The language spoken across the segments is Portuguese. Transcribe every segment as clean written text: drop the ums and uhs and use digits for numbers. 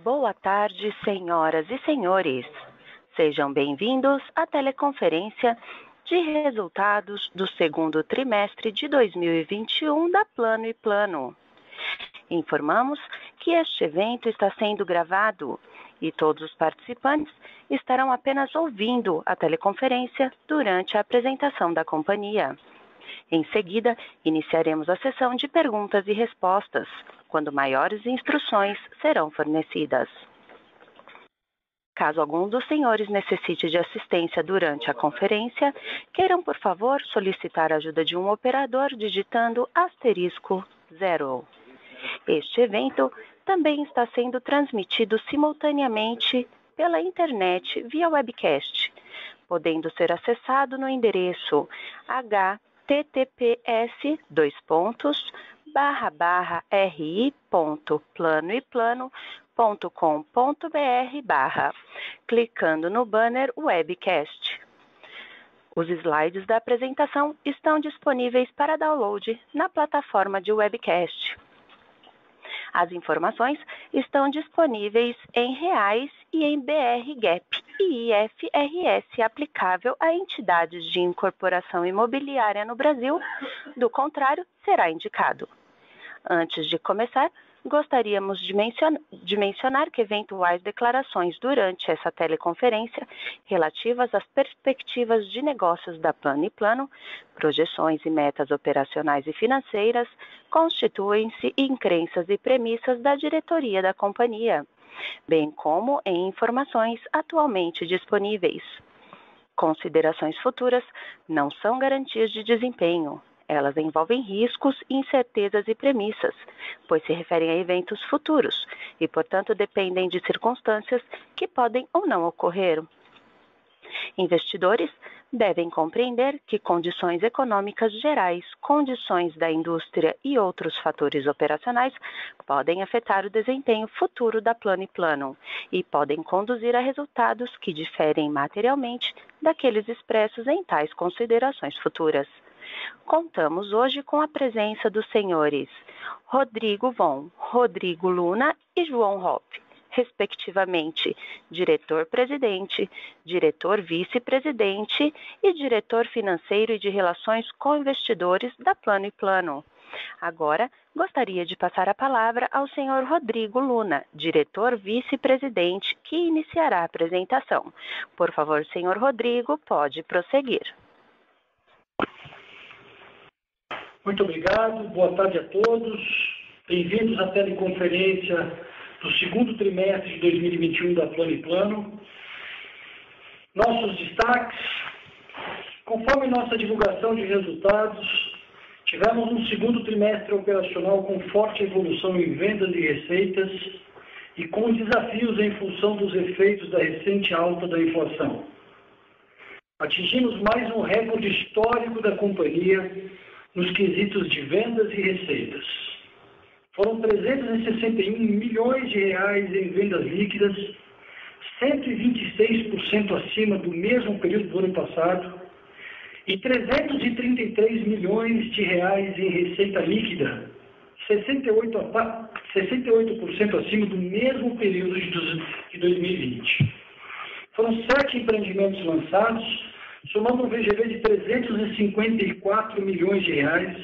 Boa tarde, senhoras e senhores. Sejam bem-vindos à teleconferência de resultados do segundo trimestre de 2021 da Plano & Plano. Informamos que este evento está sendo gravado e todos os participantes estarão apenas ouvindo a teleconferência durante a apresentação da companhia. Em seguida, iniciaremos a sessão de perguntas e respostas, quando maiores instruções serão fornecidas. Caso algum dos senhores necessite de assistência durante a conferência, queiram, por favor, solicitar a ajuda de um operador digitando *0. Este evento também está sendo transmitido simultaneamente pela internet via webcast, podendo ser acessado no endereço https://ri.planoeplano.com.br/, clicando no banner webcast. Os slides da apresentação estão disponíveis para download na plataforma de webcast. As informações estão disponíveis em reais e em BR-GAAP e IFRS aplicável a entidades de incorporação imobiliária no Brasil, do contrário, será indicado. Antes de começar, gostaríamos de mencionar que eventuais declarações durante essa teleconferência relativas às perspectivas de negócios da Plano & Plano, projeções e metas operacionais e financeiras, constituem-se em crenças e premissas da diretoria da companhia, bem como em informações atualmente disponíveis. Considerações futuras não são garantias de desempenho. Elas envolvem riscos, incertezas e premissas, pois se referem a eventos futuros e, portanto, dependem de circunstâncias que podem ou não ocorrer. Investidores devem compreender que condições econômicas gerais, condições da indústria e outros fatores operacionais podem afetar o desempenho futuro da Plano & Plano e podem conduzir a resultados que diferem materialmente daqueles expressos em tais considerações futuras. Contamos hoje com a presença dos senhores Rodrigo Von, Rodrigo Luna e João Hoppe, respectivamente, diretor-presidente, diretor-vice-presidente e diretor financeiro e de relações com investidores da Plano & Plano. Agora, gostaria de passar a palavra ao senhor Rodrigo Luna, diretor-vice-presidente, que iniciará a apresentação. Por favor, senhor Rodrigo, pode prosseguir. Muito obrigado, boa tarde a todos. Bem-vindos à teleconferência do segundo trimestre de 2021 da Plano & Plano. Nossos destaques: conforme nossa divulgação de resultados, tivemos um segundo trimestre operacional com forte evolução em vendas e receitas e com desafios em função dos efeitos da recente alta da inflação. Atingimos mais um recorde histórico da companhia nos quesitos de vendas e receitas. Foram 361 milhões de reais em vendas líquidas, 126% acima do mesmo período do ano passado, e 333 milhões de reais em receita líquida, 68% acima do mesmo período de 2020. Foram 7 empreendimentos lançados, somando um VGV de 354 milhões de reais,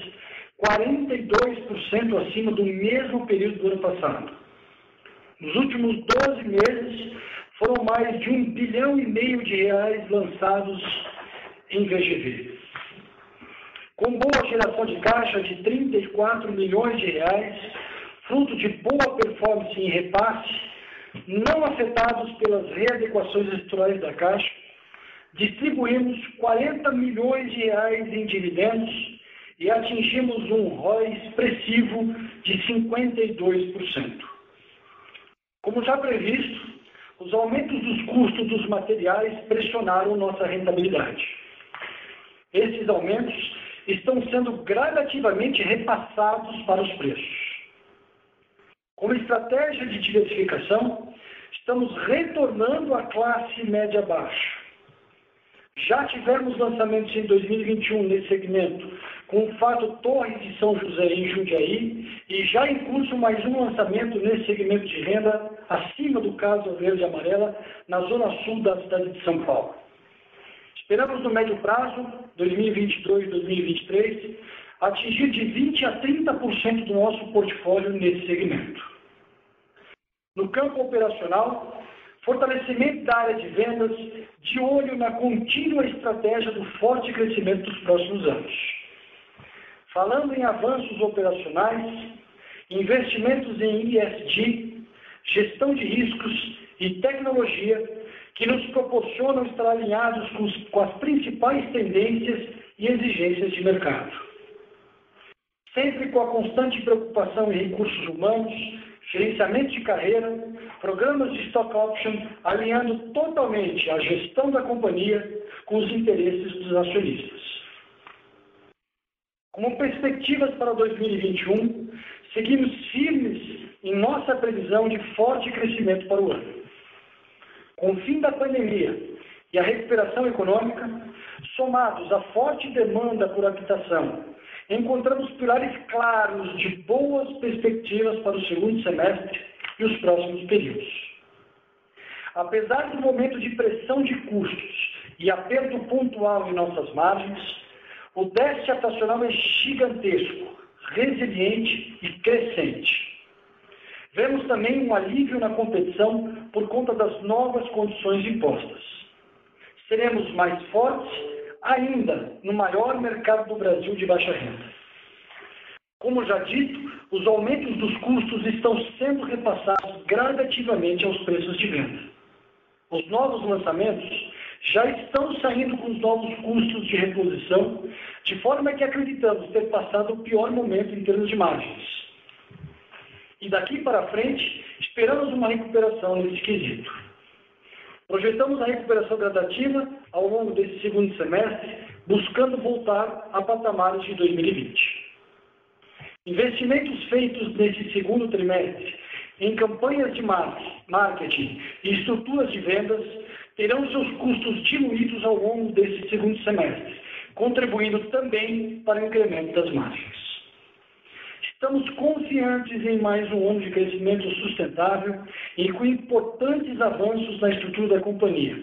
42% acima do mesmo período do ano passado. Nos últimos 12 meses, foram mais de 1,5 bilhão de reais lançados em VGV. Com boa geração de caixa de 34 milhões de reais, fruto de boa performance em repasse, não afetados pelas readequações estruturais da caixa, distribuímos 40 milhões de reais em dividendos e atingimos um ROI expressivo de 52%. Como já previsto, os aumentos dos custos dos materiais pressionaram nossa rentabilidade. Esses aumentos estão sendo gradativamente repassados para os preços. Como estratégia de diversificação, estamos retornando à classe média-baixa. Já tivemos lançamentos em 2021 nesse segmento, com o Fato Torre de São José em Jundiaí, e já em curso mais um lançamento nesse segmento de renda acima do caso verde e amarela na zona sul da cidade de São Paulo. Esperamos no médio prazo, 2022 e 2023, atingir de 20% a 30% do nosso portfólio nesse segmento. No campo operacional, fortalecimento da área de vendas, de olho na contínua estratégia do forte crescimento dos próximos anos. Falando em avanços operacionais, investimentos em ESG, gestão de riscos e tecnologia que nos proporcionam estar alinhados com as principais tendências e exigências de mercado. Sempre com a constante preocupação em recursos humanos, gerenciamento de carreira, programas de stock option, alinhando totalmente a gestão da companhia com os interesses dos acionistas. Como perspectivas para 2021, seguimos firmes em nossa previsão de forte crescimento para o ano. Com o fim da pandemia e a recuperação econômica, somados à forte demanda por habitação, encontramos pilares claros de boas perspectivas para o segundo semestre e os próximos períodos. Apesar do momento de pressão de custos e aperto pontual em nossas margens, o déficit habitacional é gigantesco, resiliente e crescente. Vemos também um alívio na competição por conta das novas condições impostas. Seremos mais fortes ainda no maior mercado do Brasil de baixa renda. Como já dito, os aumentos dos custos estão sendo repassados gradativamente aos preços de venda. Os novos lançamentos já estão saindo com os novos custos de reposição, de forma que acreditamos ter passado o pior momento em termos de margens. E daqui para frente, esperamos uma recuperação nesse quesito. Projetamos a recuperação gradativa ao longo desse segundo semestre, buscando voltar a patamares de 2020. Investimentos feitos nesse segundo trimestre em campanhas de marketing e estruturas de vendas terão seus custos diluídos ao longo desse segundo semestre, contribuindo também para o incremento das margens. Estamos confiantes em mais um ano de crescimento sustentável e com importantes avanços na estrutura da companhia,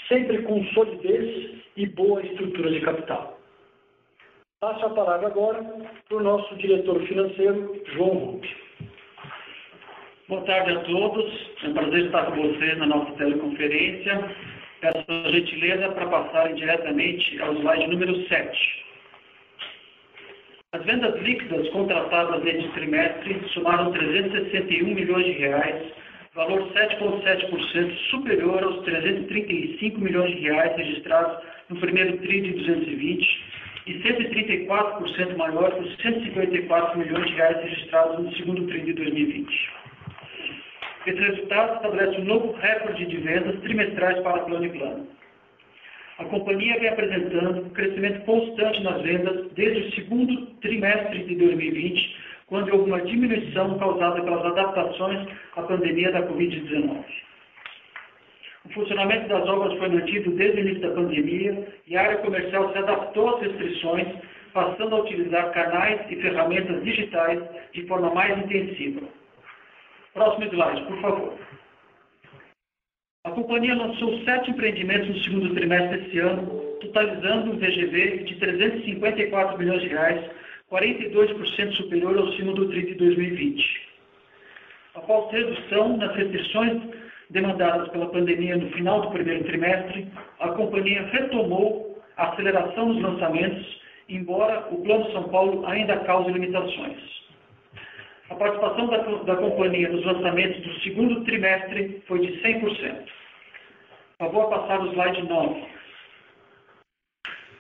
sempre com solidez e boa estrutura de capital. Passo a palavra agora para o nosso diretor financeiro, João Rupp. Boa tarde a todos. É um prazer estar com vocês na nossa teleconferência. Peço a gentileza para passarem diretamente ao slide número 7. As vendas líquidas contratadas neste trimestre somaram 361 milhões de reais, valor 7,7% superior aos 335 milhões de reais registrados no primeiro TRI de 2020 e 134% maior que os 154 milhões de reais registrados no segundo TRI de 2020. Esse resultado estabelece um novo recorde de vendas trimestrais para a Plano & Plano. A companhia vem apresentando um crescimento constante nas vendas desde o segundo trimestre de 2020, quando houve uma diminuição causada pelas adaptações à pandemia da Covid-19. O funcionamento das obras foi mantido desde o início da pandemia e a área comercial se adaptou às restrições, passando a utilizar canais e ferramentas digitais de forma mais intensiva. Próximo slide, por favor. A companhia lançou 7 empreendimentos no segundo trimestre desse ano, totalizando um VGV de 354 milhões de reais, 42% superior ao segundo TRI de 2020. Após redução nas restrições demandadas pela pandemia no final do primeiro trimestre, a companhia retomou a aceleração dos lançamentos, embora o Plano São Paulo ainda cause limitações. A participação da companhia nos lançamentos do segundo trimestre foi de 100%. Por favor, passar o slide 9.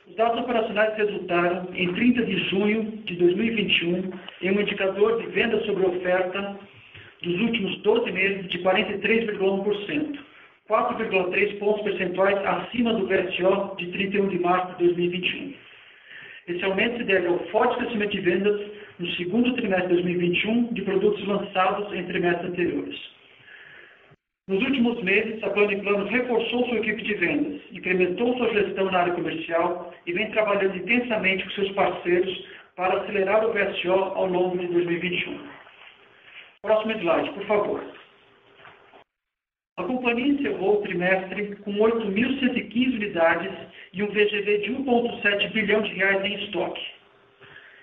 Os dados operacionais resultaram, em 30 de junho de 2021, em um indicador de venda sobre oferta dos últimos 12 meses de 43,1%, 4,3 pontos percentuais acima do VSO de 31 de março de 2021. Esse aumento se deve ao forte crescimento de vendas no segundo trimestre de 2021 de produtos lançados em trimestres anteriores. Nos últimos meses, a Plano & Plano reforçou sua equipe de vendas, incrementou sua gestão na área comercial e vem trabalhando intensamente com seus parceiros para acelerar o VSO ao longo de 2021. Próximo slide, por favor. A companhia encerrou o trimestre com 8.115 unidades e um VGV de 1,7 bilhão de reais em estoque.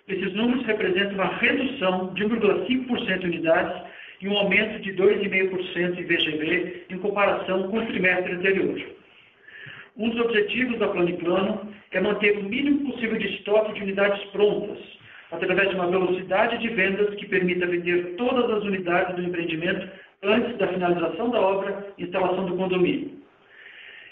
Esses números representam uma redução de 1,5% em unidades e um aumento de 2,5% em VGV em comparação com o trimestre anterior. Um dos objetivos da Plano é manter o mínimo possível de estoque de unidades prontas, através de uma velocidade de vendas que permita vender todas as unidades do empreendimento antes da finalização da obra e instalação do condomínio.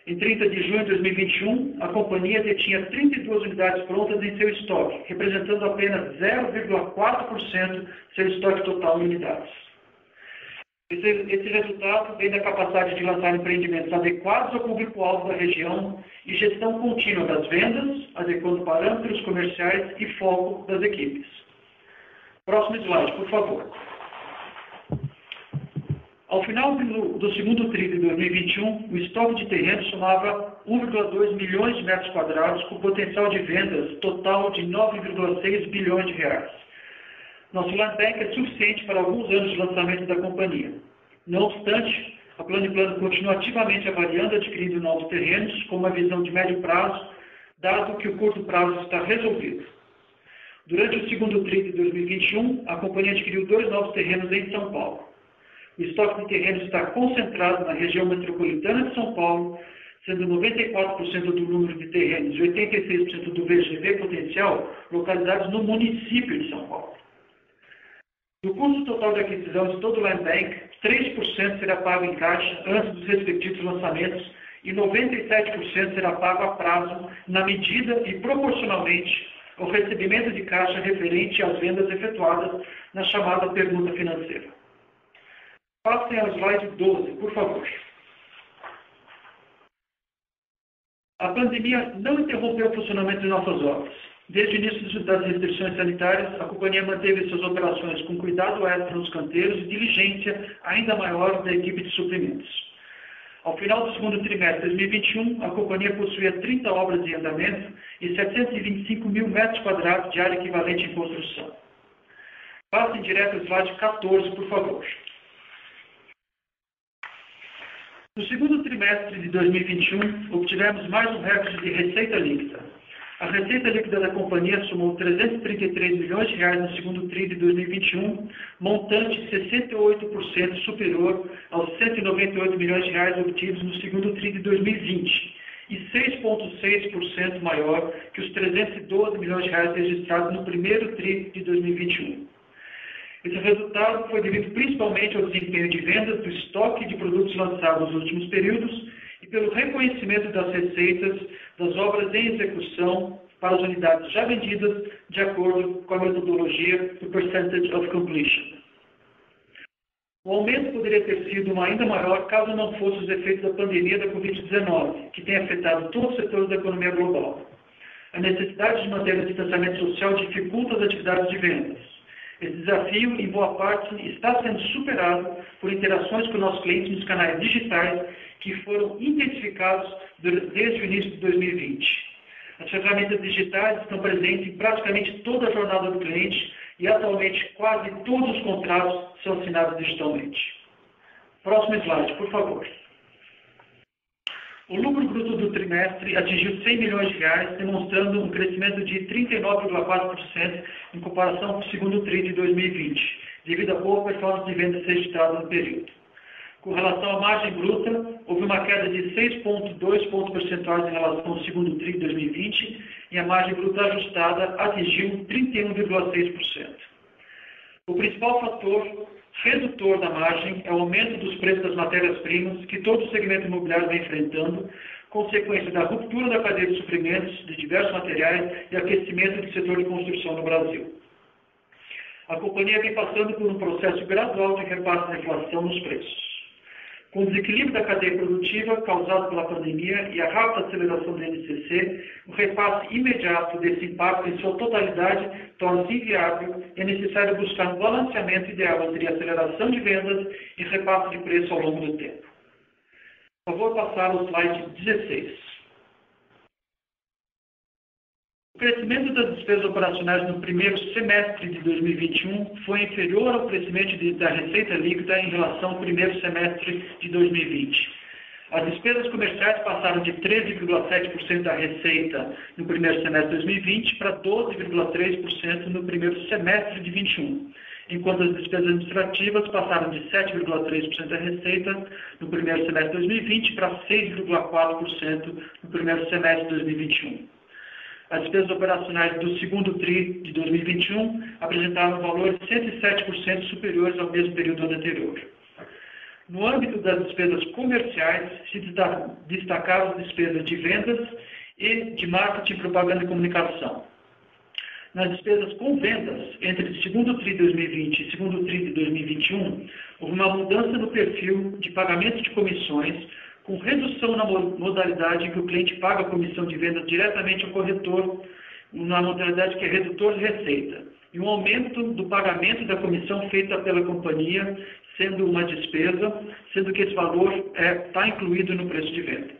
Em 30 de junho de 2021, a companhia detinha 32 unidades prontas em seu estoque, representando apenas 0,4% do seu estoque total de unidades. Esse resultado vem da capacidade de lançar empreendimentos adequados ao público-alvo da região e gestão contínua das vendas, adequando parâmetros comerciais e foco das equipes. Próximo slide, por favor. Ao final do segundo TRI de 2021, o estoque de terrenos somava 1,2 milhões de metros quadrados, com potencial de vendas total de 9,6 bilhões de reais. Nosso land bank é suficiente para alguns anos de lançamento da companhia. Não obstante, a Plano continua ativamente avaliando e adquirindo novos terrenos com uma visão de médio prazo, dado que o curto prazo está resolvido. Durante o segundo TRI de 2021, a companhia adquiriu 2 novos terrenos em São Paulo. O estoque de terrenos está concentrado na região metropolitana de São Paulo, sendo 94% do número de terrenos e 86% do VGV potencial localizados no município de São Paulo. Do custo total de aquisição de todo o land bank, 3% será pago em caixa antes dos respectivos lançamentos e 97% será pago a prazo na medida e proporcionalmente ao recebimento de caixa referente às vendas efetuadas na chamada permuta financeira. Passem ao slide 12, por favor. A pandemia não interrompeu o funcionamento de nossas obras. Desde o início das restrições sanitárias, a companhia manteve suas operações com cuidado extra nos canteiros e diligência ainda maior da equipe de suprimentos. Ao final do segundo trimestre de 2021, a companhia possuía 30 obras em andamento e 725 mil metros quadrados de área equivalente em construção. Passem direto ao slide 14, por favor. No segundo trimestre de 2021, obtivemos mais um recorde de receita líquida. A receita líquida da companhia somou 333 milhões de reais no segundo TRI de 2021, montante 68% superior aos 198 milhões de reais obtidos no segundo TRI de 2020 e 6,6% maior que os 312 milhões de reais registrados no primeiro TRI de 2021. Esse resultado foi devido principalmente ao desempenho de vendas do estoque de produtos lançados nos últimos períodos e pelo reconhecimento das receitas das obras em execução para as unidades já vendidas, de acordo com a metodologia do Percentage of Completion. O aumento poderia ter sido ainda maior caso não fossem os efeitos da pandemia da Covid-19, que tem afetado todos os setores da economia global. A necessidade de manter o distanciamento social dificulta as atividades de vendas. Esse desafio, em boa parte, está sendo superado por interações com nossos clientes nos canais digitais que foram intensificados desde o início de 2020. As ferramentas digitais estão presentes em praticamente toda a jornada do cliente e, atualmente, quase todos os contratos são assinados digitalmente. Próximo slide, por favor. O lucro bruto do trimestre atingiu 100 milhões de reais, demonstrando um crescimento de 39,4% em comparação com o segundo TRI de 2020, devido à boa performance de vendas registrada no período. Com relação à margem bruta, houve uma queda de 6,2 pontos percentuais em relação ao segundo TRI de 2020 e a margem bruta ajustada atingiu 31,6%. O principal fator redutor da margem é o aumento dos preços das matérias-primas que todo o segmento imobiliário vem enfrentando, consequência da ruptura da cadeia de suprimentos de diversos materiais e aquecimento do setor de construção no Brasil. A companhia vem passando por um processo gradual de repasse da inflação nos preços. Com o desequilíbrio da cadeia produtiva causado pela pandemia e a rápida aceleração do INCC, o repasse imediato desse impacto em sua totalidade torna-se inviável e é necessário buscar um balanceamento ideal entre aceleração de vendas e repasse de preço ao longo do tempo. Por favor, passar ao slide 16. O crescimento das despesas operacionais no primeiro semestre de 2021 foi inferior ao crescimento da receita líquida em relação ao primeiro semestre de 2020. As despesas comerciais passaram de 13,7% da receita no primeiro semestre de 2020 para 12,3% no primeiro semestre de 2021, enquanto as despesas administrativas passaram de 7,3% da receita no primeiro semestre de 2020 para 6,4% no primeiro semestre de 2021. As despesas operacionais do segundo TRI de 2021 apresentaram valores 107% superiores ao mesmo período anterior. No âmbito das despesas comerciais, se destacaram as despesas de vendas e de marketing, propaganda e comunicação. Nas despesas com vendas, entre o segundo TRI de 2020 e o segundo TRI de 2021, houve uma mudança no perfil de pagamento de comissões, com redução na modalidade em que o cliente paga a comissão de venda diretamente ao corretor, na modalidade que é redutor de receita, e um aumento do pagamento da comissão feita pela companhia, sendo uma despesa, sendo que esse valor está incluído no preço de venda.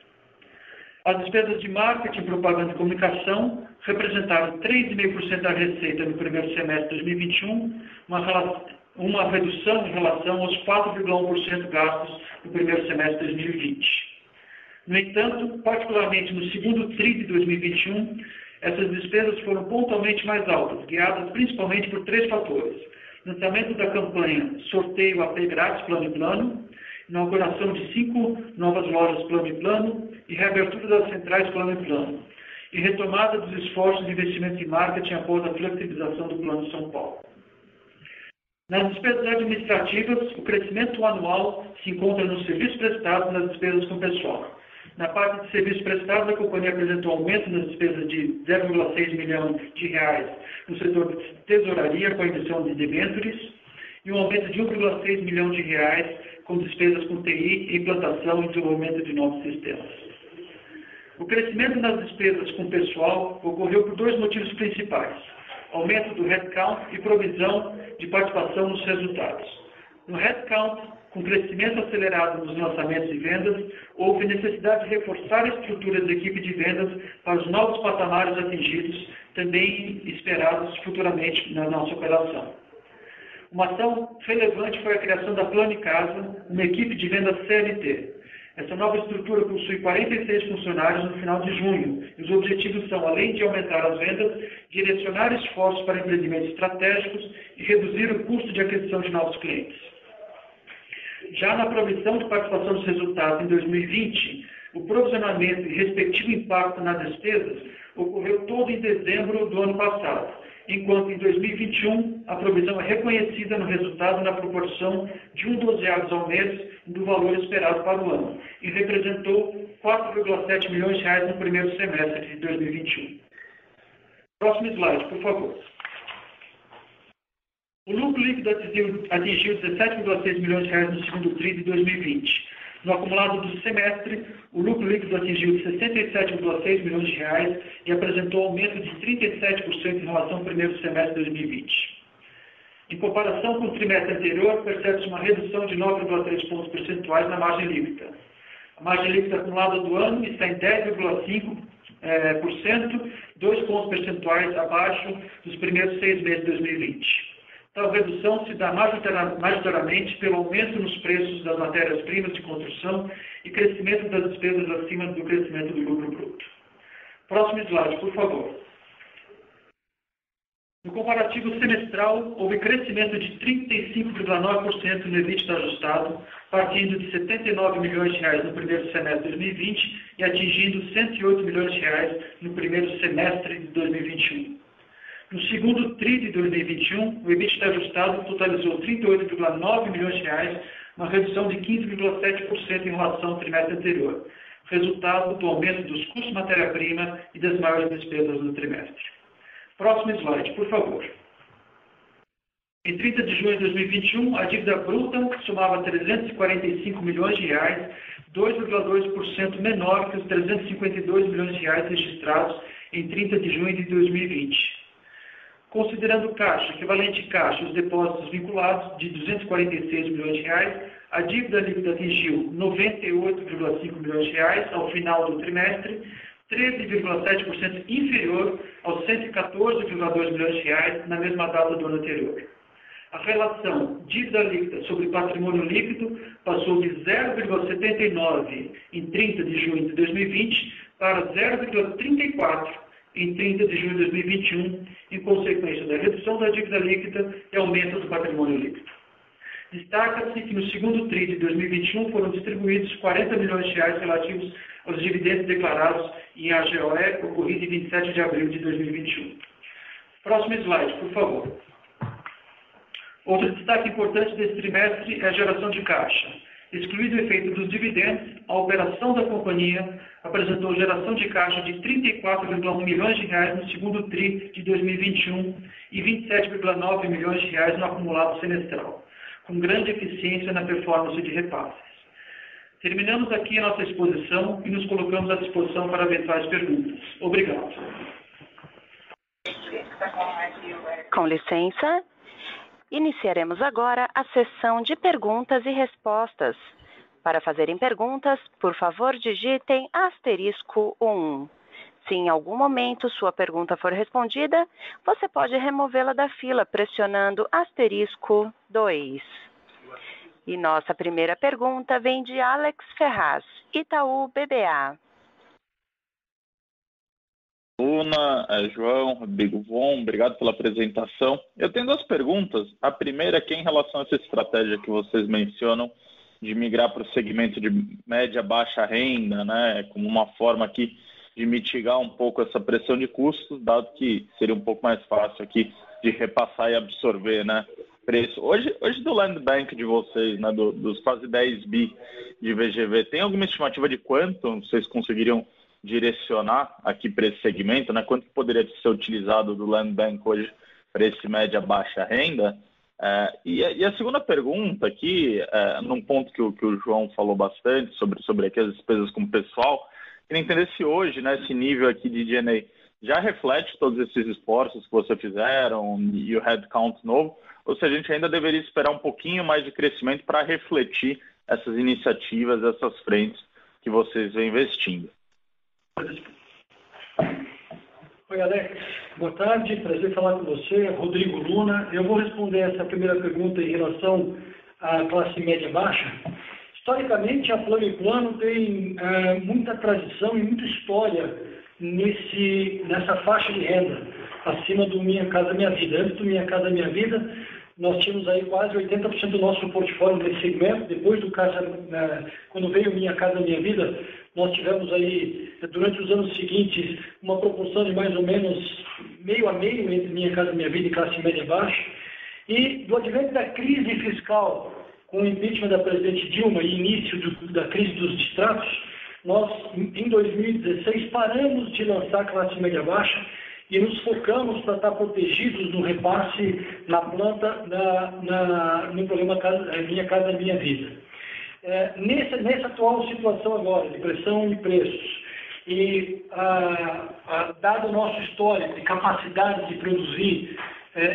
As despesas de marketing, propaganda e comunicação representaram 3,5% da receita no primeiro semestre de 2021, uma redução em relação aos 4,1% gastos no primeiro semestre de 2020. No entanto, particularmente no segundo TRI de 2021, essas despesas foram pontualmente mais altas, guiadas principalmente por 3 fatores: lançamento da campanha Sorteio AP Grátis Plano e Plano, inauguração de 5 novas lojas Plano e Plano e reabertura das centrais Plano e Plano, e retomada dos esforços de investimento em marketing após a flexibilização do Plano de São Paulo. Nas despesas administrativas, o crescimento anual se encontra nos serviços prestados e nas despesas com pessoal. Na parte de serviços prestados, a companhia apresentou aumento nas despesas de 0,6 milhão de reais no setor de tesouraria com a emissão de debêntures e um aumento de 1,6 milhão de reais com despesas com TI, implantação e desenvolvimento de novos sistemas. O crescimento nas despesas com pessoal ocorreu por 2 motivos principais: aumento do headcount e provisão de participação nos resultados. No headcount, com crescimento acelerado nos lançamentos e vendas, houve necessidade de reforçar a estrutura da equipe de vendas para os novos patamares atingidos, também esperados futuramente na nossa operação. Uma ação relevante foi a criação da Plano e Casa, uma equipe de vendas CLT. Essa nova estrutura possui 46 funcionários no final de junho, e os objetivos são, além de aumentar as vendas, direcionar esforços para empreendimentos estratégicos e reduzir o custo de aquisição de novos clientes. Já na provisão de participação dos resultados em 2020, o provisionamento e respectivo impacto nas despesas ocorreu todo em dezembro do ano passado, enquanto em 2021 a provisão é reconhecida no resultado na proporção de 1/12 ao mês do valor esperado para o ano, e representou 4,7 milhões de reais no primeiro semestre de 2021. Próximo slide, por favor. O lucro líquido atingiu 17,6 milhões de reais no segundo TRI de 2020. No acumulado do semestre, o lucro líquido atingiu 67,6 milhões de reais e apresentou aumento de 37% em relação ao primeiro semestre de 2020. Em comparação com o trimestre anterior, percebe-se uma redução de 9,3 pontos percentuais na margem líquida. A margem líquida acumulada do ano está em 10,5%, 2 pontos percentuais abaixo dos primeiros 6 meses de 2020. Tal redução se dá majoritariamente pelo aumento nos preços das matérias-primas de construção e crescimento das despesas acima do crescimento do lucro bruto. Próximo slide, por favor. No comparativo semestral, houve crescimento de 35,9% no EBITDA ajustado, partindo de 79 milhões de reais no primeiro semestre de 2020 e atingindo 108 milhões de reais no primeiro semestre de 2021. No segundo TRI de 2021, o EBITDA ajustado totalizou 38,9 milhões de reais, uma redução de 15,7% em relação ao trimestre anterior, resultado do aumento dos custos de matéria-prima e das maiores despesas do trimestre. Próximo slide, por favor. Em 30 de junho de 2021, a dívida bruta somava 345 milhões de reais, 2,2% menor que os 352 milhões de reais registrados em 30 de junho de 2020. Considerando caixa, equivalente caixa e os depósitos vinculados de 246 milhões de reais, a dívida líquida atingiu 98,5 milhões de reais ao final do trimestre, 13,7% inferior aos R$ 114,2 milhões na mesma data do ano anterior. A relação dívida líquida sobre patrimônio líquido passou de 0,79 em 30 de junho de 2020 para 0,34 em 30 de junho de 2021, em consequência da redução da dívida líquida e aumento do patrimônio líquido. Destaca-se que no segundo TRI de 2021 foram distribuídos R$ 40 milhões relativos aos dividendos declarados em AGOE, ocorrido em 27 de abril de 2021. Próximo slide, por favor. Outro destaque importante desse trimestre é a geração de caixa. Excluído o efeito dos dividendos, a operação da companhia apresentou geração de caixa de R$ 34,1 milhões no segundo TRI de 2021 e R$ 27,9 milhões no acumulado semestral, com grande eficiência na performance de repasses. Terminamos aqui a nossa exposição e nos colocamos à disposição para eventuais perguntas. Obrigado. Com licença, iniciaremos agora a sessão de perguntas e respostas. Para fazerem perguntas, por favor, digitem *1. Se em algum momento sua pergunta for respondida, você pode removê-la da fila pressionando *2. E nossa primeira pergunta vem de Alex Ferraz, Itaú BBA. Luna, João, Rodrigo Von, obrigado pela apresentação. Eu tenho duas perguntas. A primeira é que em relação a essa estratégia que vocês mencionam de migrar para o segmento de média baixa renda, né, como uma forma aqui de mitigar um pouco essa pressão de custos, dado que seria um pouco mais fácil aqui de repassar e absorver, né, preço. Hoje do Land Bank de vocês, né, dos quase 10 bi de VGV, tem alguma estimativa de quanto vocês conseguiriam direcionar aqui para esse segmento, né? Quanto poderia ser utilizado do Land Bank hoje para esse média baixa renda? E a segunda pergunta aqui, num ponto que o João falou bastante sobre aqui as despesas com o pessoal, queria entender se hoje, né, esse nível aqui de D&A já reflete todos esses esforços que vocês fizeram e o headcount novo, ou se a gente ainda deveria esperar um pouquinho mais de crescimento para refletir essas iniciativas, essas frentes que vocês vêm investindo. Oi, Alex. Boa tarde. Prazer falar com você. Rodrigo Luna. Eu vou responder essa primeira pergunta em relação à classe média baixa. Historicamente, a Plano & Plano tem muita tradição e muita história nessa faixa de renda, acima do Minha Casa Minha Vida. Antes do Minha Casa Minha Vida, nós tínhamos aí quase 80% do nosso portfólio nesse segmento. Depois do quando veio Minha Casa Minha Vida, nós tivemos aí, durante os anos seguintes, uma proporção de mais ou menos meio a meio entre Minha Casa Minha Vida e classe média baixa. E do advento da crise fiscal, com o impeachment da presidente Dilma e início da crise dos distratos, nós, em 2016, paramos de lançar classe média baixa e nos focamos para estar protegidos no repasse na planta, no programa Minha Casa Minha Vida. Nessa atual situação agora, de pressão de preços, e dado o nosso histórico e capacidade de produzir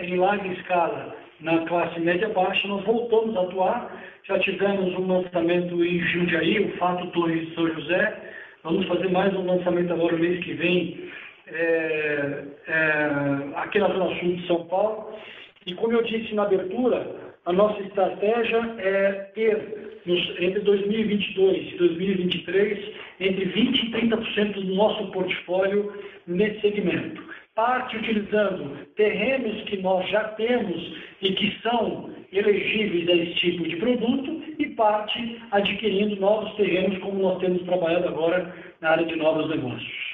em larga escala na classe média baixa, nós voltamos a atuar. Já tivemos um lançamento em Jundiaí, o Fato Torres de São José. Vamos fazer mais um lançamento agora no mês que vem, aqui na Zona Sul de São Paulo. E como eu disse na abertura, a nossa estratégia é ter, entre 2022 e 2023, entre 20% e 30% do nosso portfólio nesse segmento. Parte utilizando terrenos que nós já temos e que são elegíveis a esse tipo de produto, e parte adquirindo novos terrenos, como nós temos trabalhado agora na área de novos negócios.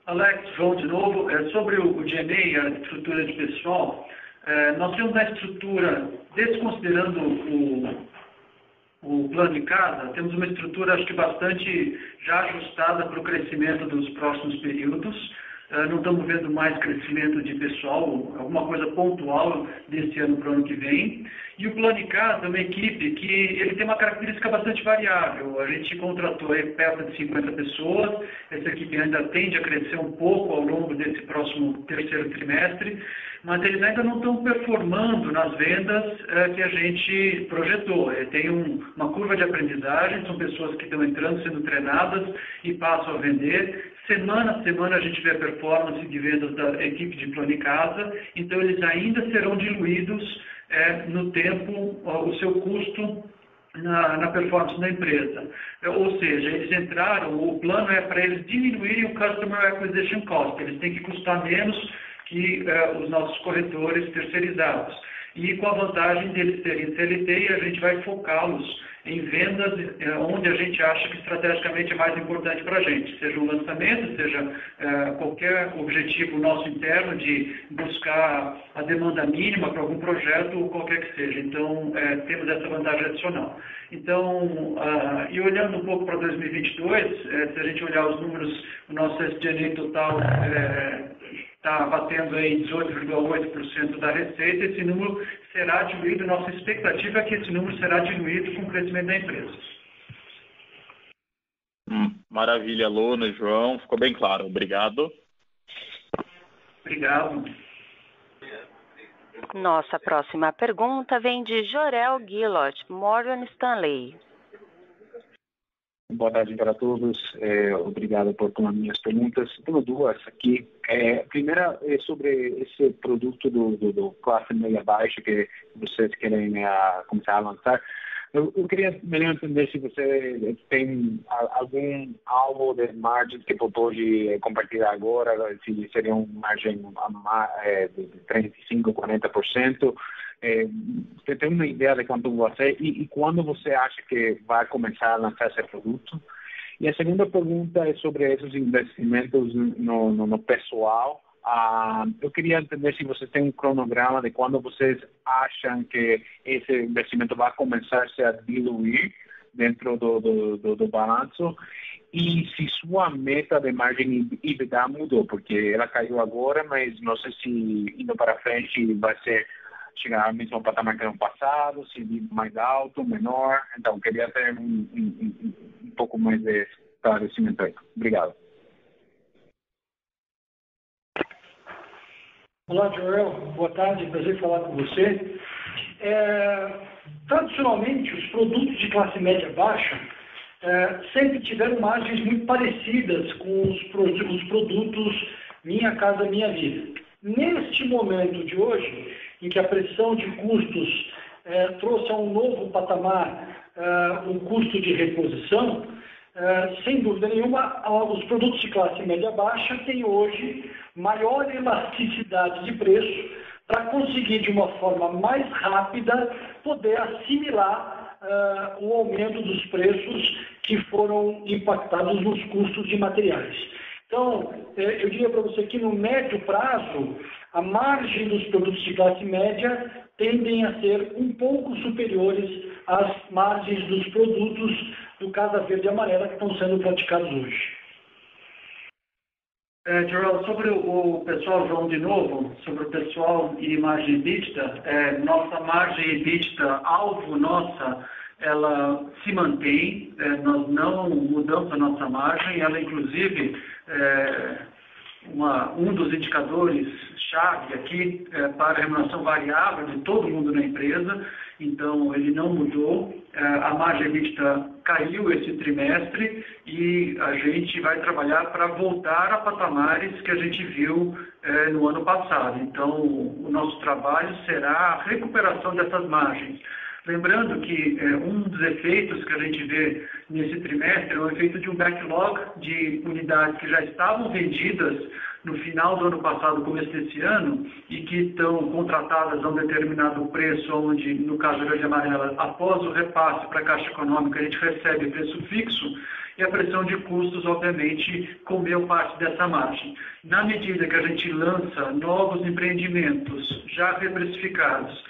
Alex, João de novo, sobre o G&A, a estrutura de pessoal, nós temos a estrutura, desconsiderando o plano de casa, temos uma estrutura, acho que bastante já ajustada para o crescimento dos próximos períodos. Não estamos vendo mais crescimento de pessoal, alguma coisa pontual desse ano para o ano que vem. E o Plano em Casa é uma equipe que ele tem uma característica bastante variável. A gente contratou aí perto de 50 pessoas, essa equipe ainda tende a crescer um pouco ao longo desse próximo terceiro trimestre, mas eles ainda não estão performando nas vendas que a gente projetou. Tem uma curva de aprendizagem, são pessoas que estão entrando, sendo treinadas e passam a vender. Semana a semana a gente vê a performance de vendas da equipe de Plano em Casa, então eles ainda serão diluídos no tempo, o seu custo na performance da empresa. Ou seja, eles entraram, o plano é para eles diminuírem o Customer Acquisition Cost, eles têm que custar menos que os nossos corretores terceirizados. E com a vantagem deles terem CLT, a gente vai focá-los em vendas onde a gente acha que estrategicamente é mais importante para a gente, seja um lançamento, seja qualquer objetivo nosso interno de buscar a demanda mínima para algum projeto ou qualquer que seja. Então, temos essa vantagem adicional. Então, e olhando um pouco para 2022, se a gente olhar os números, o nosso SG&A total está batendo aí 18,8% da receita, esse número será diluído, nossa expectativa é que esse número será diluído com o crescimento da empresa. Maravilha, Lona e João, ficou bem claro, obrigado. Obrigado. Nossa próxima pergunta vem de Jorel Guilloty, Morgan Stanley. Boa tarde para todos. Obrigado por tomar minhas perguntas. Tenho duas aqui. A primeira é sobre esse produto do classe média baixa que vocês querem começar a lançar. Eu queria melhor entender se você tem algo de margem que pode compartilhar agora, se seria uma margem de 35%, 40%. Você tem uma ideia de quanto você e quando você acha que vai começar a lançar esse produto? E a segunda pergunta é sobre esses investimentos no pessoal. Eu queria entender se você tem um cronograma de quando vocês acham que esse investimento vai começar a diluir dentro do balanço e se sua meta de margem EBITDA mudou, porque ela caiu agora, mas não sei se indo para frente vai chegar ao mesmo patamar que no passado, se mais alto, menor. Então, queria ter um pouco mais de esclarecimento aí. Obrigado. Olá, Joel. Boa tarde, prazer falar com você. Tradicionalmente, os produtos de classe média baixa sempre tiveram margens muito parecidas com os produtos Minha Casa Minha Vida. Neste momento de hoje, em que a pressão de custos trouxe a um novo patamar um custo de reposição, sem dúvida nenhuma, os produtos de classe média baixa têm hoje maior elasticidade de preço para conseguir, de uma forma mais rápida, poder assimilar o aumento dos preços que foram impactados nos custos de materiais. Então, eu diria para você que no médio prazo, a margem dos produtos de classe média tendem a ser um pouco superiores às margens dos produtos do Casa Verde e Amarela que estão sendo praticados hoje. Joel, sobre o pessoal, João, de novo, sobre o pessoal e margem EBITDA, nossa margem EBITDA, alvo nossa, ela se mantém, nós não mudamos a nossa margem, ela inclusive, um dos indicadores-chave aqui para a remuneração variável de todo mundo na empresa, então ele não mudou, a margem EBITDA caiu esse trimestre e a gente vai trabalhar para voltar a patamares que a gente viu no ano passado. Então, o nosso trabalho será a recuperação dessas margens. Lembrando que um dos efeitos que a gente vê nesse trimestre é o efeito de um backlog de unidades que já estavam vendidas no final do ano passado, começo desse ano, e que estão contratadas a um determinado preço, onde, no caso da Verde e Amarela, após o repasse para a Caixa Econômica, a gente recebe preço fixo, e a pressão de custos, obviamente, comeu parte dessa margem. Na medida que a gente lança novos empreendimentos já reprecificados,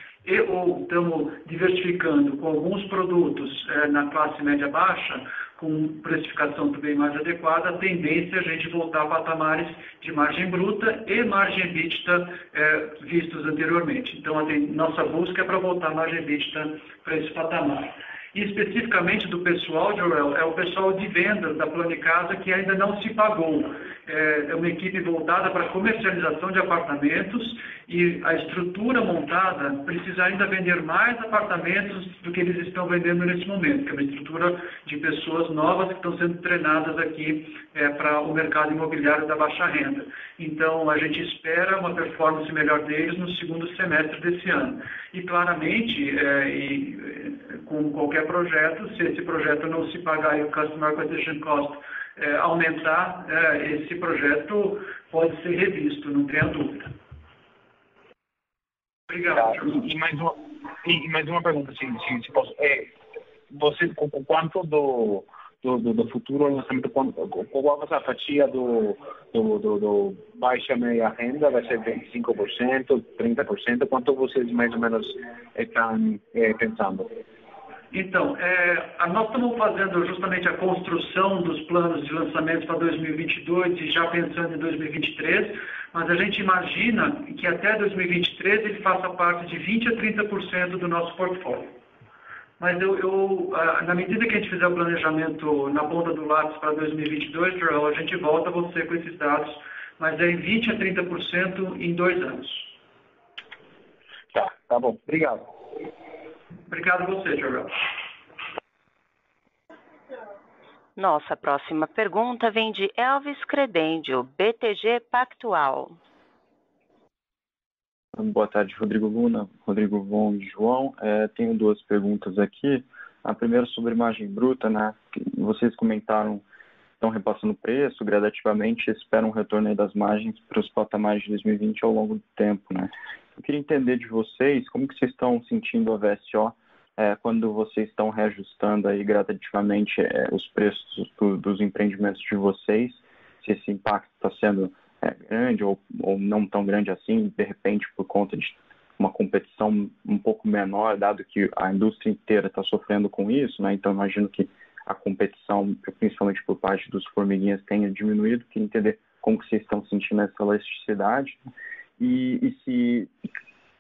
ou estamos diversificando com alguns produtos na classe média-baixa, com precificação também mais adequada, a tendência é a gente voltar a patamares de margem bruta e margem EBITDA vistos anteriormente. Então, nossa busca é para voltar a margem EBITDA para esse patamar. E especificamente do pessoal, Joel, é o pessoal de vendas da Plano & Casa que ainda não se pagou. É uma equipe voltada para comercialização de apartamentos e a estrutura montada precisa ainda vender mais apartamentos do que eles estão vendendo nesse momento, que é uma estrutura de pessoas novas que estão sendo treinadas aqui para o mercado imobiliário da baixa renda. Então, a gente espera uma performance melhor deles no segundo semestre desse ano. E claramente, como qualquer projeto, se esse projeto não se pagar e o Customer Acquisition Cost aumentar, esse projeto pode ser revisto, não tenha dúvida. Obrigado. E mais uma pergunta, se posso. Você, quanto do futuro lançamento, qual vai ser a fatia do baixa meia renda? Vai ser 25%, 30%? Quanto vocês mais ou menos estão pensando? Então, nós estamos fazendo justamente a construção dos planos de lançamento para 2022 e já pensando em 2023, mas a gente imagina que até 2023 ele faça parte de 20% a 30% do nosso portfólio. Mas na medida que a gente fizer o planejamento na ponta do lápis para 2022, Joel, a gente volta a você com esses dados, mas é em 20% a 30% em 2 anos. Tá bom. Obrigado. Obrigado a você, Joel. Nossa próxima pergunta vem de Elvis Credendio, BTG Pactual. Boa tarde, Rodrigo Luna, Rodrigo Von e João. Tenho 2 perguntas aqui. A primeira sobre margem bruta, né? Vocês comentaram, estão repassando o preço gradativamente e esperam um retorno aí das margens para os patamares de 2020 ao longo do tempo, né? Eu queria entender de vocês como que vocês estão sentindo a VSO quando vocês estão reajustando aí gradativamente os preços dos empreendimentos de vocês, se esse impacto está sendo grande ou não tão grande assim, de repente por conta de uma competição um pouco menor, dado que a indústria inteira está sofrendo com isso, né? Então imagino que a competição, principalmente por parte dos formiguinhas, tenha diminuído. Queria entender como que vocês estão sentindo essa elasticidade e se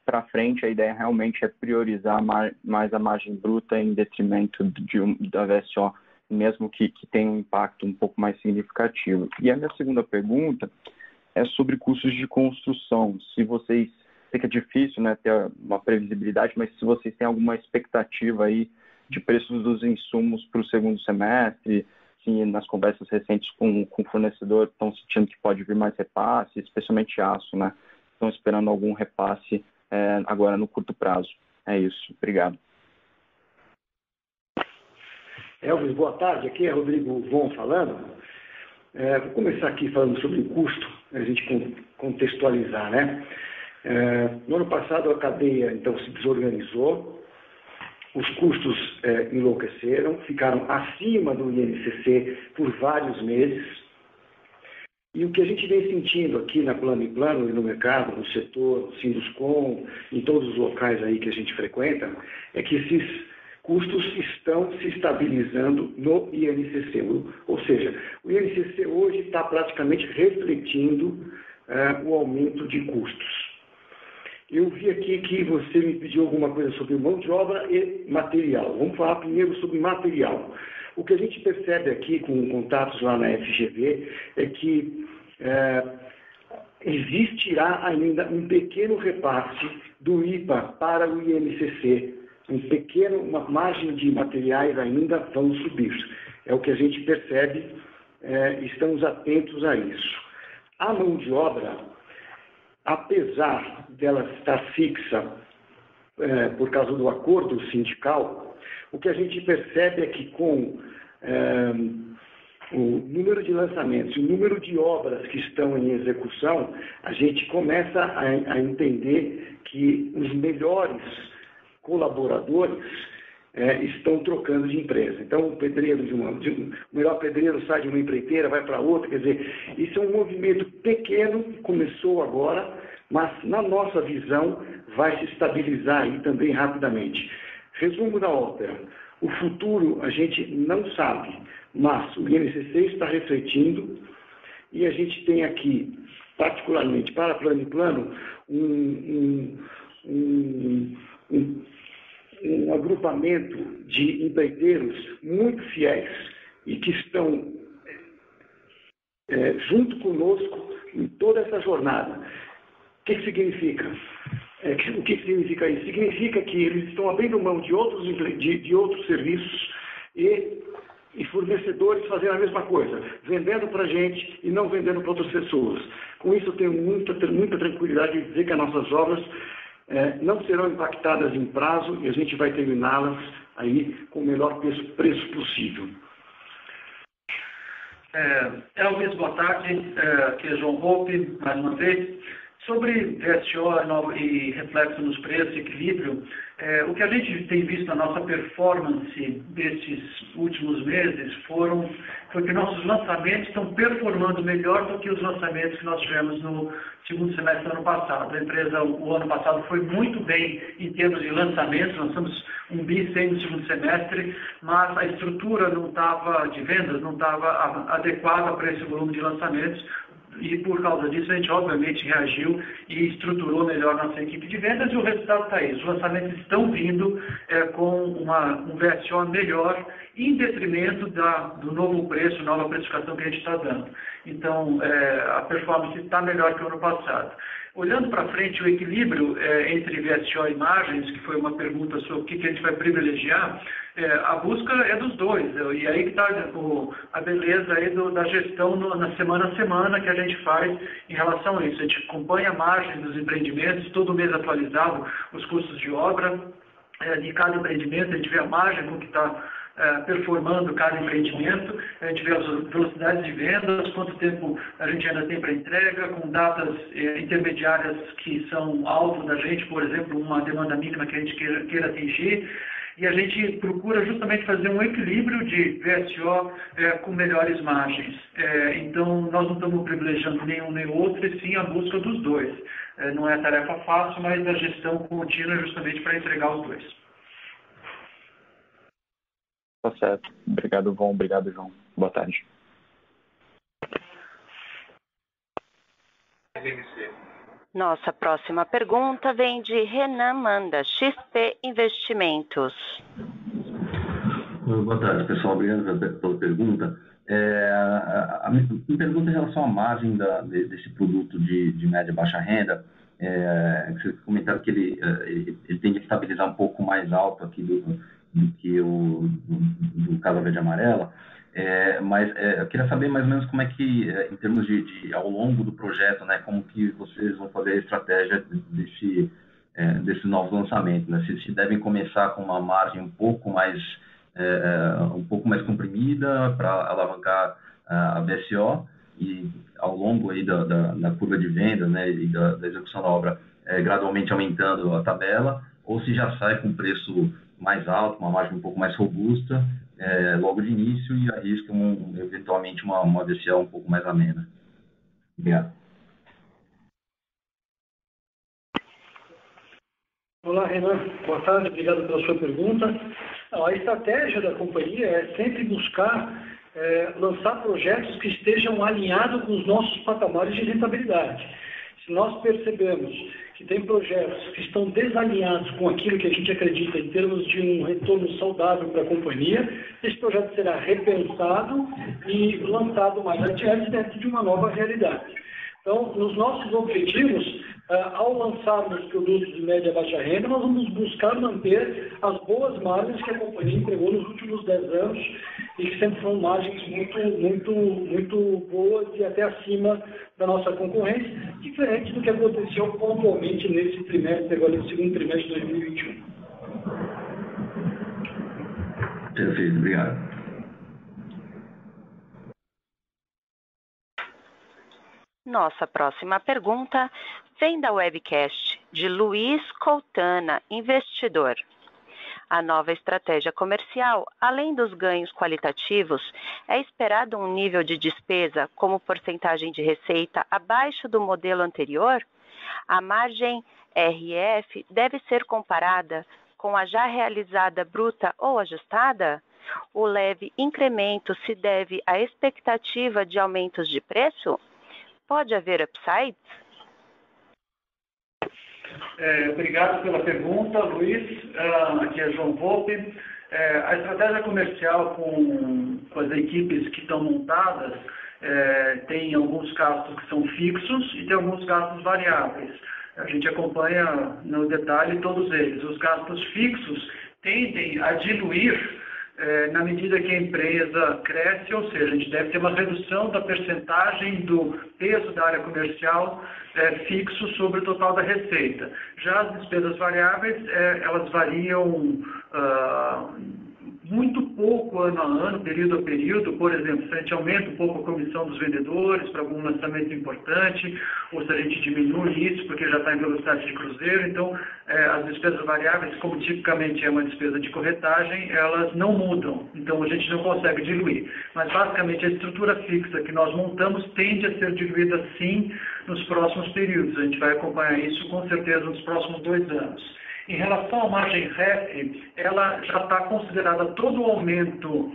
para frente a ideia realmente é priorizar mais a margem bruta em detrimento da VSO, mesmo que tenha um impacto um pouco mais significativo. E a minha segunda pergunta é sobre custos de construção. Se vocês, sei que é difícil, né, ter uma previsibilidade, mas se vocês têm alguma expectativa aí de preços dos insumos para o segundo semestre, se nas conversas recentes com o fornecedor estão sentindo que pode vir mais repasse, especialmente aço, né? Estão esperando algum repasse agora no curto prazo. É isso. Obrigado. Elvis, boa tarde. Aqui é Rodrigo Von falando. Vou começar aqui falando sobre o custo, a gente contextualizar, né? No ano passado a cadeia, então, se desorganizou, os custos enlouqueceram, ficaram acima do INCC por vários meses. E o que a gente vem sentindo aqui na Plano & Plano e no mercado, no setor, no Sinduscom, em todos os locais aí que a gente frequenta, é que esses custos estão se estabilizando no INCC. Ou seja, o INCC hoje está praticamente refletindo o aumento de custos. Eu vi aqui que você me pediu alguma coisa sobre mão de obra e material. Vamos falar primeiro sobre material. O que a gente percebe aqui com contatos lá na FGV é que existirá ainda um pequeno repasse do IPA para o INCC. Uma margem de materiais ainda vão subir. É o que a gente percebe, estamos atentos a isso. A mão de obra, apesar dela estar fixa por causa do acordo sindical, o que a gente percebe é que com o número de lançamentos e o número de obras que estão em execução, a gente começa a entender que os melhores colaboradores estão trocando de empresa. Então, o pedreiro o melhor pedreiro sai de uma empreiteira, vai para outra, quer dizer, isso é um movimento pequeno que começou agora, mas na nossa visão vai se estabilizar aí também rapidamente. Resumo da ópera: o futuro a gente não sabe, mas o INCC está refletindo e a gente tem aqui, particularmente para Plano e Plano, um agrupamento de empreiteiros muito fiéis e que estão junto conosco em toda essa jornada. O que significa? O que significa isso? Significa que eles estão abrindo mão de outros serviços e fornecedores fazendo a mesma coisa, vendendo para a gente e não vendendo para outras pessoas. Com isso eu tenho muita tranquilidade de dizer que as nossas obras não serão impactadas em prazo e a gente vai terminá-las aí com o melhor preço possível. Elvis, boa tarde. Aqui é João Hope, mais uma vez. Sobre VSO e reflexo nos preços e equilíbrio, o que a gente tem visto na nossa performance desses últimos meses foi que nossos lançamentos estão performando melhor do que os lançamentos que nós tivemos no segundo semestre do ano passado. A empresa, o ano passado, foi muito bem em termos de lançamentos, lançamos 1 bi no segundo semestre, mas a estrutura de vendas não estava adequada para esse volume de lançamentos. E por causa disso a gente obviamente reagiu e estruturou melhor nossa equipe de vendas e o resultado está aí. Os lançamentos estão vindo com um VSO melhor em detrimento do novo preço, nova precificação que a gente está dando. Então a performance está melhor que o ano passado. Olhando para frente, o equilíbrio entre VSO e margens, que foi uma pergunta sobre o que a gente vai privilegiar, a busca é dos dois. E aí que está a beleza aí da gestão na semana a semana que a gente faz em relação a isso. A gente acompanha a margem dos empreendimentos, todo mês atualizado os custos de obra de cada empreendimento, a gente vê a margem com que está performando cada empreendimento, a gente vê as velocidades de vendas, quanto tempo a gente ainda tem para entrega, com datas intermediárias que são alvo da gente, por exemplo, uma demanda mínima que a gente queira atingir, e a gente procura justamente fazer um equilíbrio de VSO com melhores margens. Então, nós não estamos privilegiando nenhum nem outro, e sim a busca dos dois. Não é tarefa fácil, mas a gestão contínua é justamente para entregar os dois. Tá certo. Obrigado, Von. Obrigado, João. Boa tarde. Nossa próxima pergunta vem de Renan Manda, XP Investimentos. Boa tarde, pessoal. Obrigado pela pergunta. A minha pergunta em relação à margem desse produto de média e baixa renda. Vocês comentaram que ele tende a estabilizar um pouco mais alto aqui do que o do Casa Verde e Amarela, mas eu queria saber mais ou menos como é que, em termos de ao longo do projeto, né, como que vocês vão fazer a estratégia desses novos lançamentos, né? Se devem começar com uma margem um pouco mais comprimida para alavancar a VSO e ao longo aí da curva de venda, né, e da execução da obra gradualmente aumentando a tabela, ou se já sai com preço mais alto, uma margem um pouco mais robusta, logo de início e arrisca eventualmente uma VSO um pouco mais amena. Obrigado. Olá, Renan. Boa tarde. Obrigado pela sua pergunta. A estratégia da companhia é sempre buscar lançar projetos que estejam alinhados com os nossos patamares de rentabilidade. Se nós percebemos que tem projetos que estão desalinhados com aquilo que a gente acredita em termos de um retorno saudável para a companhia, esse projeto será repensado e lançado mais adiante dentro de uma nova realidade. Então, nos nossos objetivos, ao lançarmos produtos de média e baixa renda, nós vamos buscar manter as boas margens que a companhia entregou nos últimos 10 anos e que sempre foram margens muito boas e até acima da nossa concorrência, diferente do que aconteceu pontualmente nesse trimestre, agora no segundo trimestre de 2021. Perfeito, obrigado. Nossa próxima pergunta vem da webcast de Luiz Coutana, investidor. A nova estratégia comercial, além dos ganhos qualitativos, é esperado um nível de despesa como porcentagem de receita abaixo do modelo anterior? A margem RF deve ser comparada com a já realizada bruta ou ajustada? O leve incremento se deve à expectativa de aumentos de preço? Pode haver upsides? Obrigado pela pergunta, Luiz. Aqui é João Volpe. A estratégia comercial com as equipes que estão montadas tem alguns gastos que são fixos e tem alguns gastos variáveis. A gente acompanha no detalhe todos eles. Os gastos fixos tendem a diluir na medida que a empresa cresce, ou seja, a gente deve ter uma redução da percentagem do peso da área comercial fixo sobre o total da receita. Já as despesas variáveis, elas variam muito pouco ano a ano, período a período. Por exemplo, se a gente aumenta um pouco a comissão dos vendedores para algum lançamento importante, ou se a gente diminui isso porque já está em velocidade de cruzeiro. Então, as despesas variáveis, como tipicamente é uma despesa de corretagem, elas não mudam. Então, a gente não consegue diluir. Mas, basicamente, a estrutura fixa que nós montamos tende a ser diluída, sim, nos próximos períodos. A gente vai acompanhar isso, com certeza, nos próximos 2 anos. Em relação à margem REF, ela já está considerada todo o aumento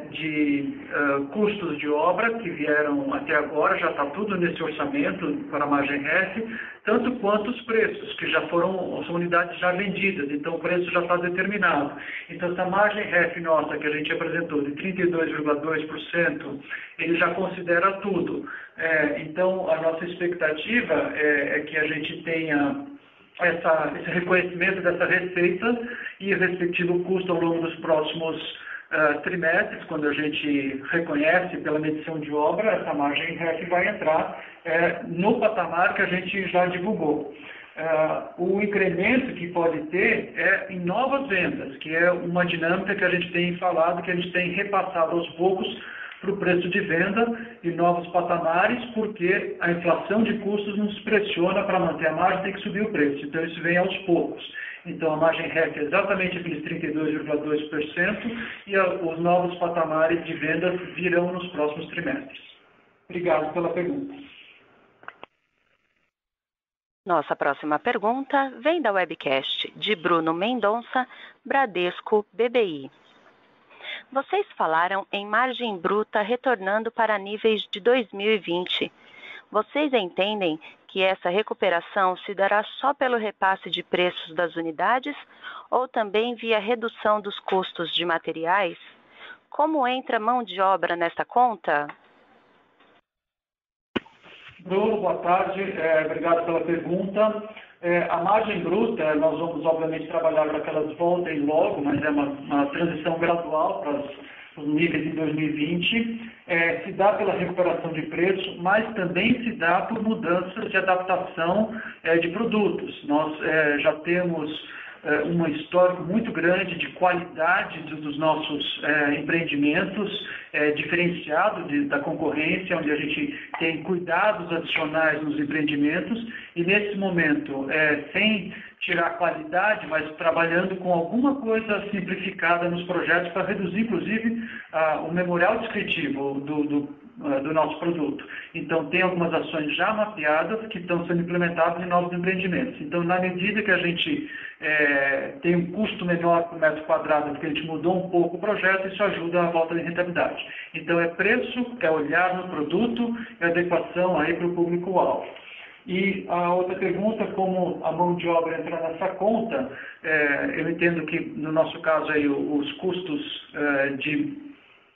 de custos de obra que vieram até agora, já está tudo nesse orçamento para a margem REF, tanto quanto os preços, que já são unidades já vendidas, então o preço já está determinado. Então, essa margem REF nossa, que a gente apresentou, de 32,2%, ele já considera tudo. Então, a nossa expectativa é que a gente tenha esse reconhecimento dessa receita e o respectivo custo ao longo dos próximos trimestres. Quando a gente reconhece pela medição de obra, essa margem REF vai entrar no patamar que a gente já divulgou. O incremento que pode ter é em novas vendas, que é uma dinâmica que a gente tem falado, que a gente tem repassado aos poucos para o preço de venda e novos patamares, porque a inflação de custos nos pressiona para manter a margem, tem que subir o preço. Então, isso vem aos poucos. Então, a margem REF é exatamente aqueles 32,2% e os novos patamares de venda virão nos próximos trimestres. Obrigado pela pergunta. Nossa próxima pergunta vem da webcast de Bruno Mendonça, Bradesco BBI. Vocês falaram em margem bruta retornando para níveis de 2020. Vocês entendem que essa recuperação se dará só pelo repasse de preços das unidades ou também via redução dos custos de materiais? Como entra mão de obra nesta conta? Bruno, boa tarde. Obrigado pela pergunta. A margem bruta, nós vamos obviamente trabalhar para que elas voltem logo, mas é uma transição gradual para os níveis de 2020. Se dá pela recuperação de preço, mas também se dá por mudanças de adaptação de produtos. Nós já temos um histórico muito grande de qualidade dos nossos empreendimentos, diferenciado da concorrência, onde a gente tem cuidados adicionais nos empreendimentos e, nesse momento, sem tirar qualidade, mas trabalhando com alguma coisa simplificada nos projetos para reduzir, inclusive, o memorial descritivo do nosso produto. Então, tem algumas ações já mapeadas que estão sendo implementadas em novos empreendimentos. Então, na medida que a gente tem um custo menor por metro quadrado, porque a gente mudou um pouco o projeto, isso ajuda a volta de rentabilidade. Então, é preço, é olhar no produto, é adequação aí para o público-alvo. E a outra pergunta, como a mão de obra entra nessa conta, eu entendo que, no nosso caso, aí, os custos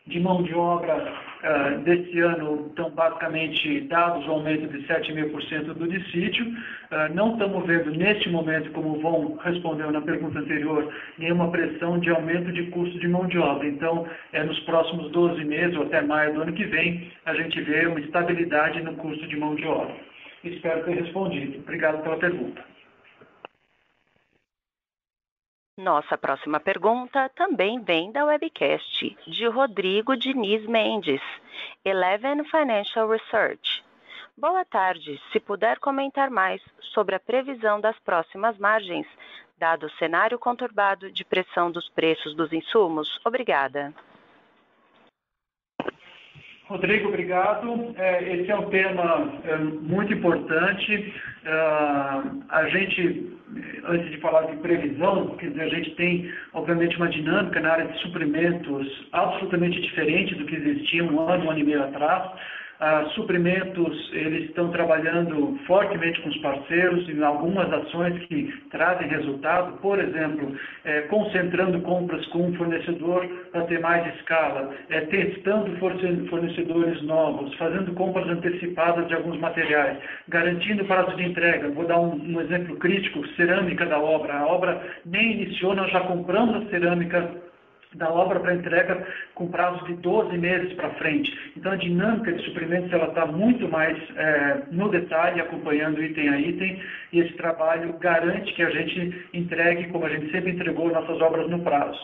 de mão de obra desse ano estão basicamente dados o aumento de 7,5% do dissídio. Não estamos vendo, neste momento, como o Von respondeu na pergunta anterior, nenhuma pressão de aumento de custo de mão de obra. Então, nos próximos 12 meses, ou até maio do ano que vem, a gente vê uma estabilidade no custo de mão de obra. Espero ter respondido. Obrigado pela pergunta. Nossa próxima pergunta também vem da webcast de Rodrigo Diniz Mendes, Eleven Financial Research. Boa tarde. Se puder comentar mais sobre a previsão das próximas margens, dado o cenário conturbado de pressão dos preços dos insumos. Obrigada. Rodrigo, obrigado. Esse é um tema muito importante. A gente, antes de falar de previsão, quer dizer, a gente tem, obviamente, uma dinâmica na área de suprimentos absolutamente diferente do que existia um ano e meio atrás. Suprimentos, eles estão trabalhando fortemente com os parceiros em algumas ações que trazem resultado, por exemplo, concentrando compras com um fornecedor para ter mais escala, testando fornecedores novos, fazendo compras antecipadas de alguns materiais, garantindo prazo de entrega. Vou dar um exemplo crítico, cerâmica da obra. A obra nem iniciou, nós já compramos a cerâmica da obra para entrega com prazo de 12 meses para frente. Então, a dinâmica de suprimentos ela está muito mais no detalhe, acompanhando item a item, e esse trabalho garante que a gente entregue, como a gente sempre entregou, nossas obras no prazo.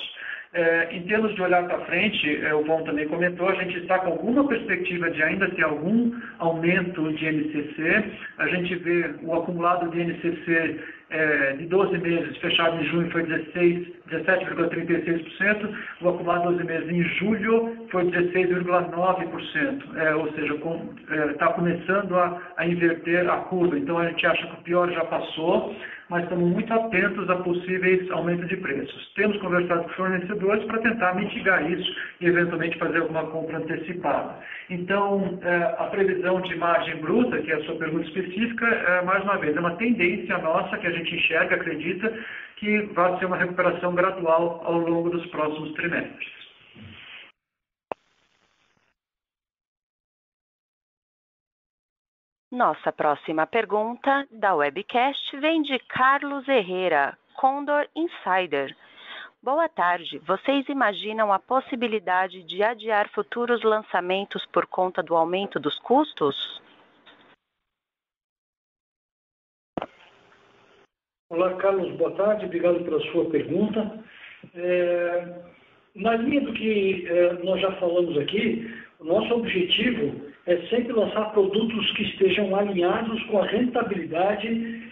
Em termos de olhar para frente, o Von também comentou, a gente está com alguma perspectiva de ainda ter algum aumento de NCC. A gente vê o acumulado de NCC de 12 meses, fechado em junho, foi 17,36%, o acumulado de 12 meses em julho foi 16,9%, ou seja, está começando a inverter a curva. Então, a gente acha que o pior já passou, mas estamos muito atentos a possíveis aumentos de preços. Temos conversado com os fornecedores para tentar mitigar isso e, eventualmente, fazer alguma compra antecipada. Então, a previsão de margem bruta, que é a sua pergunta específica, mais uma vez, é uma tendência nossa que a gente enxerga, acredita, que vai ser uma recuperação gradual ao longo dos próximos trimestres. Nossa próxima pergunta da webcast vem de Carlos Herrera, Condor Insider. Boa tarde. Vocês imaginam a possibilidade de adiar futuros lançamentos por conta do aumento dos custos? Olá, Carlos. Boa tarde. Obrigado pela sua pergunta. Na linha do que nós já falamos aqui, o nosso objetivo é sempre lançar produtos que estejam alinhados com a rentabilidade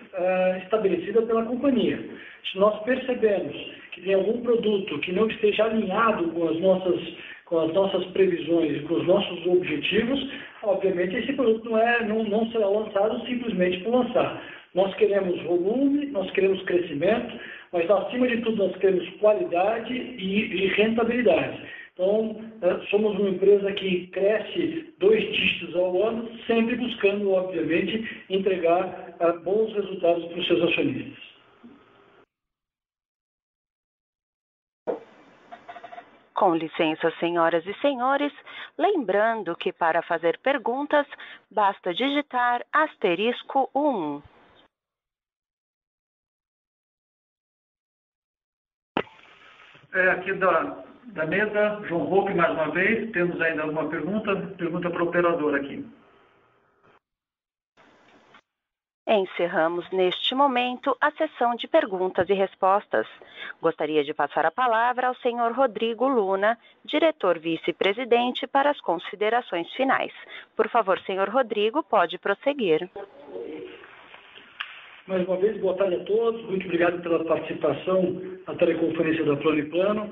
estabelecida pela companhia. Se nós percebemos que tem algum produto que não esteja alinhado com as nossas previsões, com os nossos objetivos, obviamente esse produto não será lançado simplesmente por lançar. Nós queremos volume, nós queremos crescimento, mas acima de tudo nós queremos qualidade e rentabilidade. Então, somos uma empresa que cresce 2 dígitos ao ano, sempre buscando, obviamente, entregar bons resultados para os seus acionistas. Com licença, senhoras e senhores, lembrando que para fazer perguntas, basta digitar *1. Aqui da mesa, João Roupe, mais uma vez, temos ainda alguma pergunta para o operador aqui. Encerramos neste momento a sessão de perguntas e respostas. Gostaria de passar a palavra ao senhor Rodrigo Luna, diretor vice-presidente, para as considerações finais. Por favor, senhor Rodrigo, pode prosseguir. Mais uma vez, boa tarde a todos. Muito obrigado pela participação na teleconferência da Plano&Plano.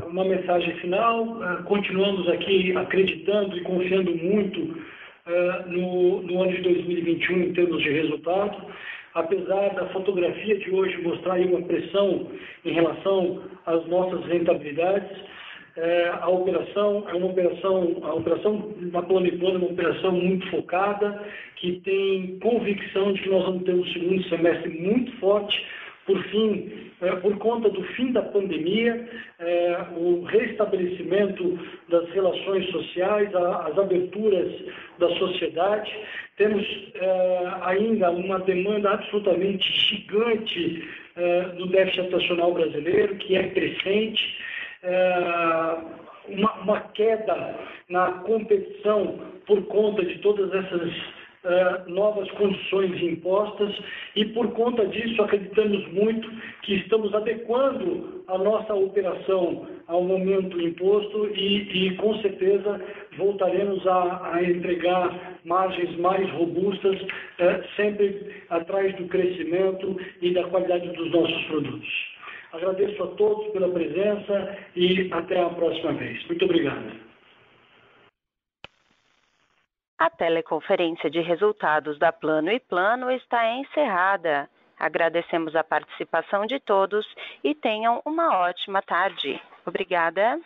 Uma mensagem final. Continuamos aqui acreditando e confiando muito no ano de 2021 em termos de resultado. Apesar da fotografia de hoje mostrar aí uma pressão em relação às nossas rentabilidades, a operação da Plano&Plano é uma operação muito focada, que tem convicção de que nós vamos ter um segundo semestre muito forte, por conta do fim da pandemia, o restabelecimento das relações sociais, as aberturas da sociedade. Temos ainda uma demanda absolutamente gigante do déficit habitacional brasileiro, que é crescente, uma queda na competição por conta de todas essas novas condições impostas, e por conta disso acreditamos muito que estamos adequando a nossa operação ao momento imposto e com certeza voltaremos a entregar margens mais robustas, sempre atrás do crescimento e da qualidade dos nossos produtos. Agradeço a todos pela presença e até a próxima vez. Muito obrigado. A teleconferência de resultados da Plano & Plano está encerrada. Agradecemos a participação de todos e tenham uma ótima tarde. Obrigada.